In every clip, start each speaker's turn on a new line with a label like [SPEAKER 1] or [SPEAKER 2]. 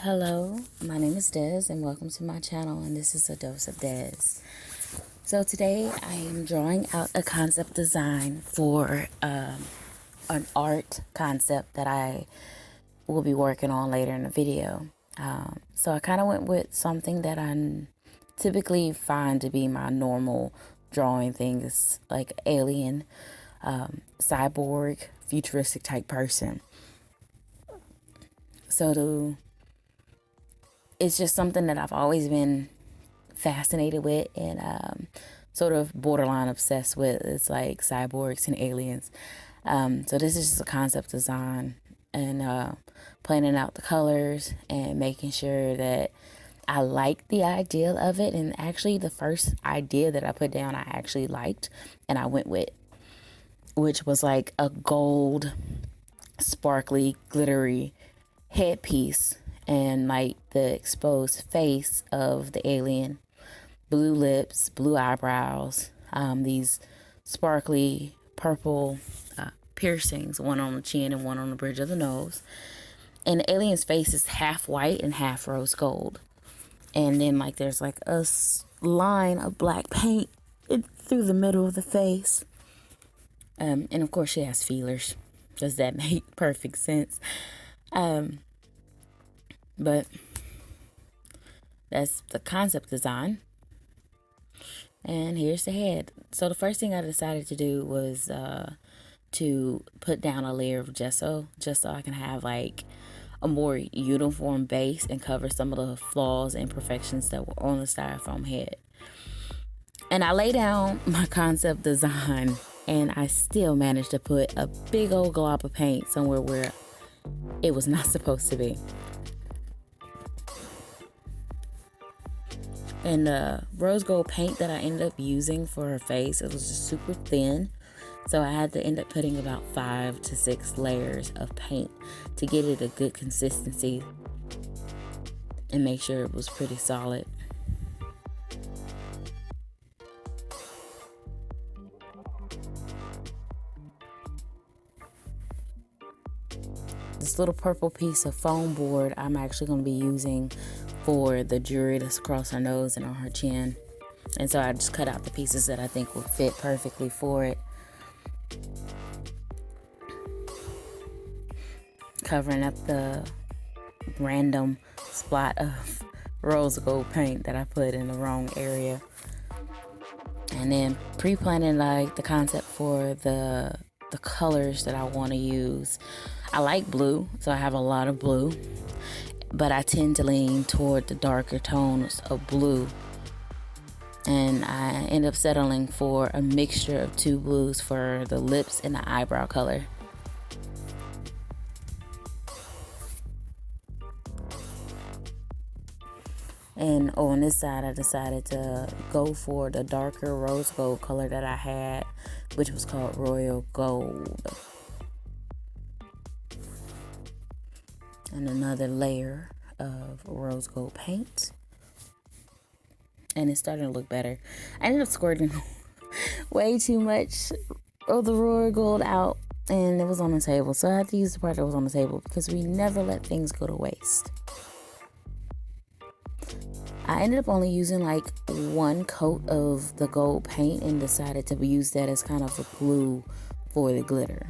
[SPEAKER 1] Hello, my name is Des and welcome to my channel, and this is A Dose of Des. So today I am drawing out a concept design for an art concept that I will be working on later in the video. So I kind of went with something that I typically find to be my normal drawing things, like alien, cyborg, futuristic type person. It's just something that I've always been fascinated with and sort of borderline obsessed with. It's like cyborgs and aliens. So this is just a concept design and planning out the colors and making sure that I like the idea of it. And actually the first idea that I put down I actually liked and I went with, which was like a gold, sparkly, glittery headpiece and like the exposed face of the alien, blue lips, blue eyebrows, these sparkly purple piercings, one on the chin and one on the bridge of the nose. And the alien's face is half white and half rose gold. And then like there's like a line of black paint through the middle of the face. And of course she has feelers. Does that make perfect sense? But that's the concept design. And here's the head. So the first thing I decided to do was to put down a layer of gesso, just so I can have like a more uniform base and cover some of the flaws and imperfections that were on the styrofoam head. And I lay down my concept design and I still managed to put a big old glob of paint somewhere where it was not supposed to be. And the rose gold paint that I ended up using for her face, it was just super thin. So I had to end up putting about 5 to 6 layers of paint to get it a good consistency and make sure it was pretty solid. This little purple piece of foam board I'm actually going to be using for the jewelry that's across her nose and on her chin. And so I just cut out the pieces that I think will fit perfectly for it. Covering up the random spot of rose gold paint that I put in the wrong area. And then pre-planning like the concept for the colors that I want to use. I like blue, so I have a lot of blue. But I tend to lean toward the darker tones of blue. And I end up settling for a mixture of 2 blues for the lips and the eyebrow color. And on this side, I decided to go for the darker rose gold color that I had, which was called Royal Gold. And another layer of rose gold paint. And it's starting to look better. I ended up squirting way too much of the royal gold out, and it was on the table. So I had to use the part that was on the table because we never let things go to waste. I ended up only using like 1 coat of the gold paint and decided to use that as kind of a glue for the glitter.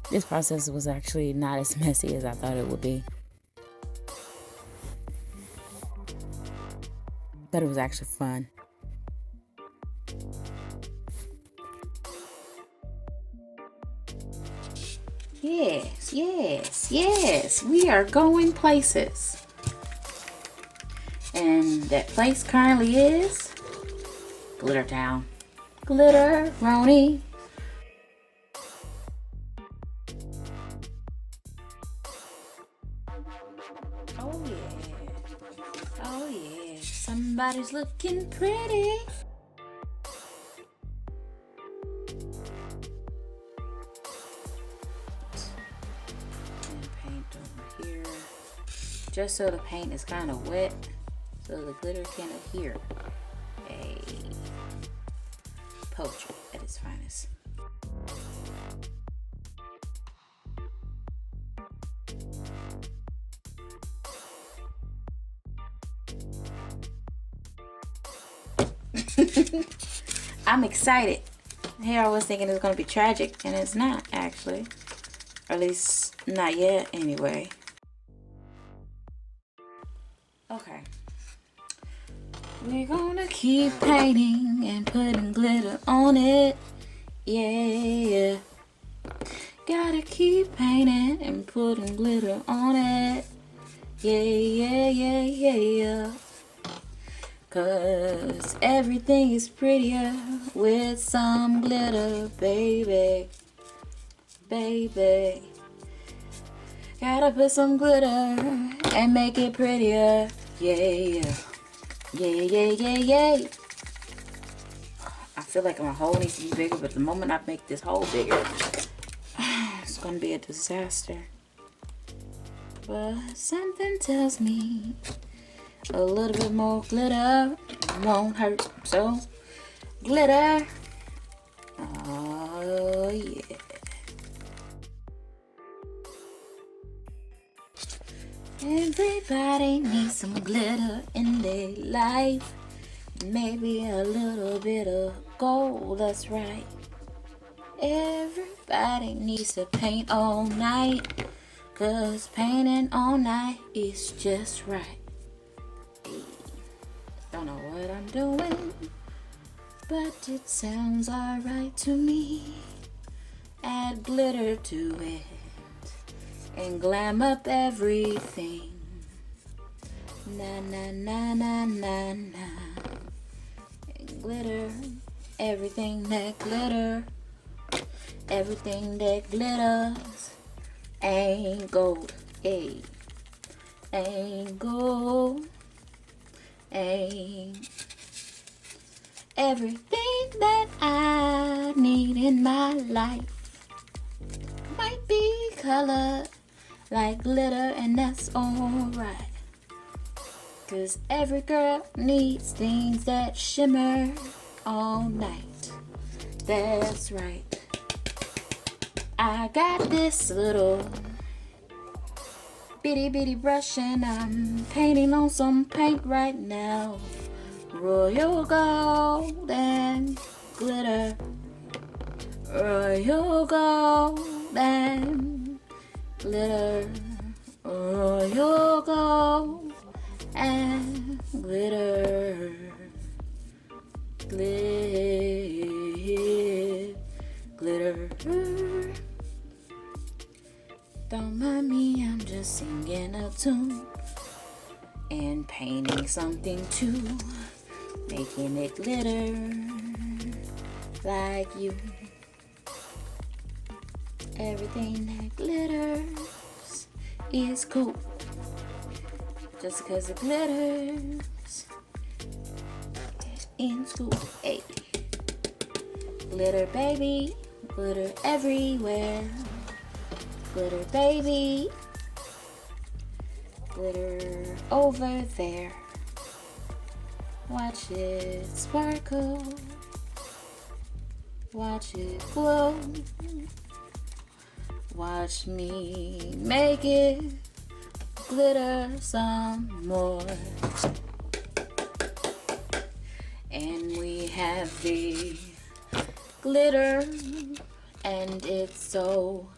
[SPEAKER 1] This process was actually not as messy as I thought it would be. But it was actually fun. Yes, yes, yes. We are going places. And that place currently is Glitter Town. Glitter, Roni. Oh yeah. Oh yeah. Somebody's looking pretty. And paint over here. Just so the paint is kind of wet. so the glitter can adhere. A Podge at its finest. I'm excited. Here I was thinking it was going to be tragic, and it's not actually. Or at least not yet anyway. Okay. We're gonna keep painting and putting glitter on it. Yeah. Gotta keep painting and putting glitter on it. Yeah. 'Cause everything is prettier with some glitter, baby. Baby. Gotta put some glitter and make it prettier. Yeah. I feel like my hole needs to be bigger, but the moment I make this hole bigger, it's gonna be a disaster. But something tells me a little bit more glitter won't hurt. So, glitter. Oh, yeah. Everybody needs some glitter in their life. Maybe a little bit of gold, that's right. Everybody needs to paint all night, 'cause painting all night is just right. Don't know what I'm doing, but it sounds alright to me. Add glitter to it and glam up everything. Na na na na na na. And glitter, everything that glitter, everything that glitters ain't gold. Hey, ain't gold. Ain't everything that I need in my life might be colored like glitter, and that's alright. 'Cause every girl needs things that shimmer all night. That's right. I got this little bitty brush and I'm painting on some paint right now. Royal gold and glitter. Royal gold and glitter. Royal gold and glitter. Glitter. Don't mind me, I'm just singing a tune and painting something too, making it glitter like you. Everything that glitters is cool, just 'cause it glitters in school. Hey. Glitter baby, glitter everywhere. Glitter baby, glitter over there. Watch it sparkle, watch it glow. Watch me make it glitter some more. And we have the glitter, and it's so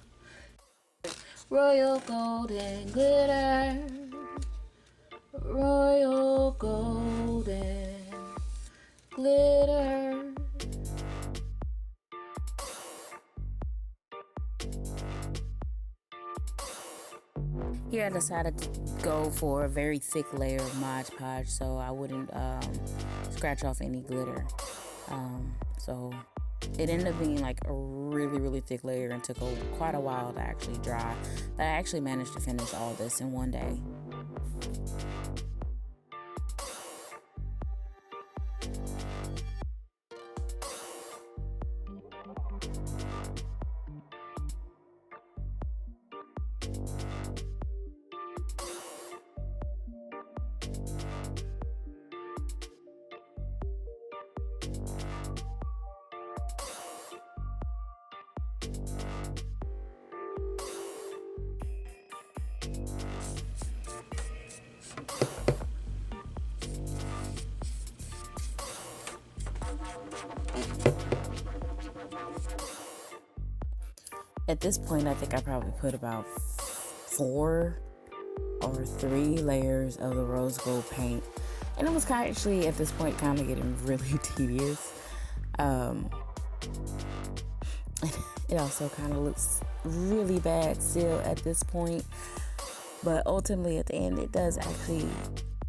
[SPEAKER 1] royal gold and glitter, royal gold and glitter. Here I decided to go for a very thick layer of Mod Podge so I wouldn't scratch off any glitter. So it ended up being like a really thick layer and took quite a while to actually dry. But I actually managed to finish all this in one day. At this point, I think I probably put about 4 or 3 layers of the rose gold paint, and it was actually at this point kind of getting really tedious. It also kind of looks really bad still at this point, but ultimately at the end it does actually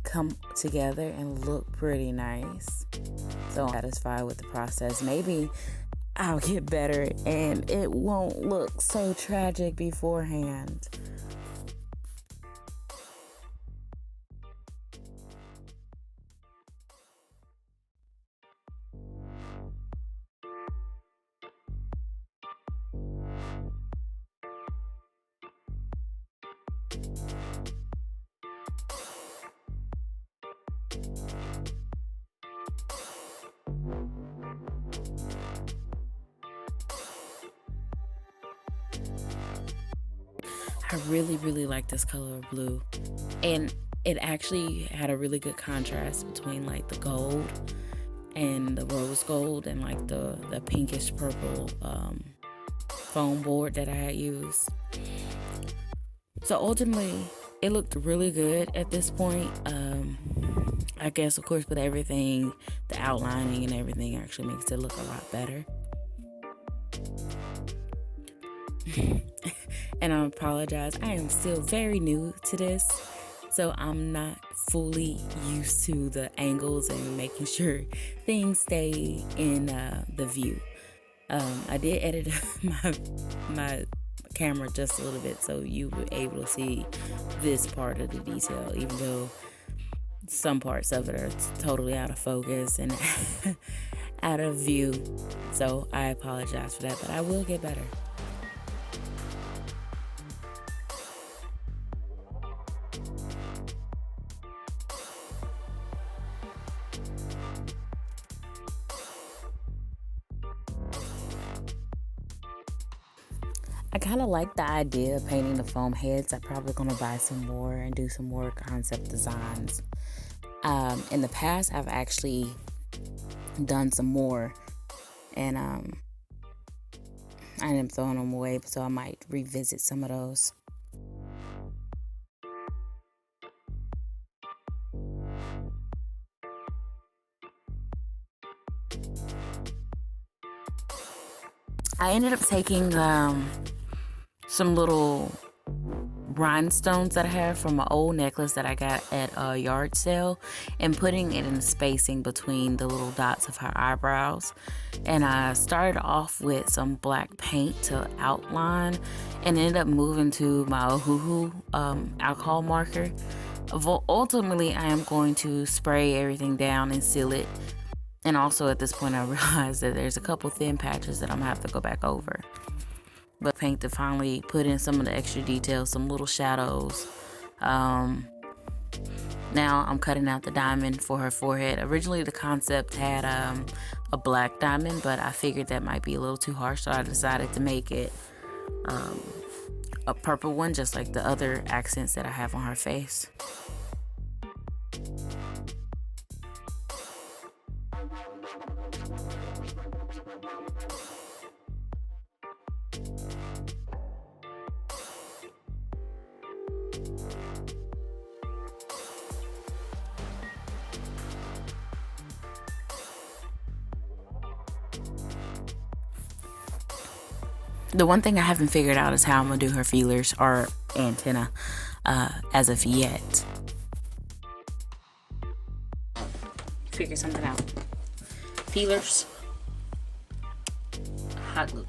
[SPEAKER 1] come together and look pretty nice. So I'm satisfied with the process. Maybe I'll get better and it won't look so tragic beforehand. I really, really like this color of blue. And it actually had a really good contrast between like the gold and the rose gold and like the pinkish purple foam board that I had used. So ultimately, it looked really good at this point. I guess, of course, with everything, the outlining and everything actually makes it look a lot better. And I apologize, I am still very new to this, so I'm not fully used to the angles and making sure things stay in the view. I did edit my camera just a little bit so you were able to see this part of the detail, even though some parts of it are totally out of focus and out of view. So I apologize for that, but I will get better. I kind of like the idea of painting the foam heads. I'm probably going to buy some more and do some more concept designs. In the past, I've actually done some more, and I ended up throwing them away, so I might revisit some of those. I ended up taking some little rhinestones that I have from an old necklace that I got at a yard sale and putting it in the spacing between the little dots of her eyebrows. And I started off with some black paint to outline and ended up moving to my Ohuhu alcohol marker. Ultimately, I am going to spray everything down and seal it. And also at this point, I realized that there's a couple thin patches that I'm gonna have to go back over. But paint to finally put in some of the extra details, some little shadows. Now I'm cutting out the diamond for her forehead. Originally the concept had a black diamond, but I figured that might be a little too harsh, so I decided to make it a purple one, just like the other accents that I have on her face. The one thing I haven't figured out is how I'm gonna do her feelers or antenna as of yet. Figure something out. Feelers, hot glue.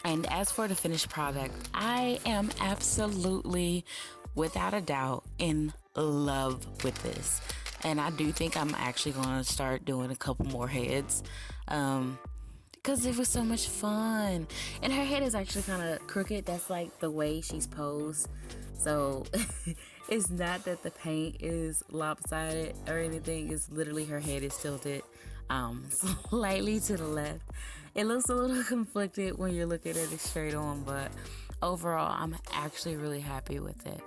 [SPEAKER 1] And as for the finished product, I am absolutely, without a doubt, in love with this. And I do think I'm actually going to start doing a couple more heads because it was so much fun. And her head is actually kind of crooked. That's like the way she's posed. So it's not that the paint is lopsided or anything. It's literally her head is tilted slightly to the left. It looks a little conflicted when you're looking at it straight on, but overall, I'm actually really happy with it.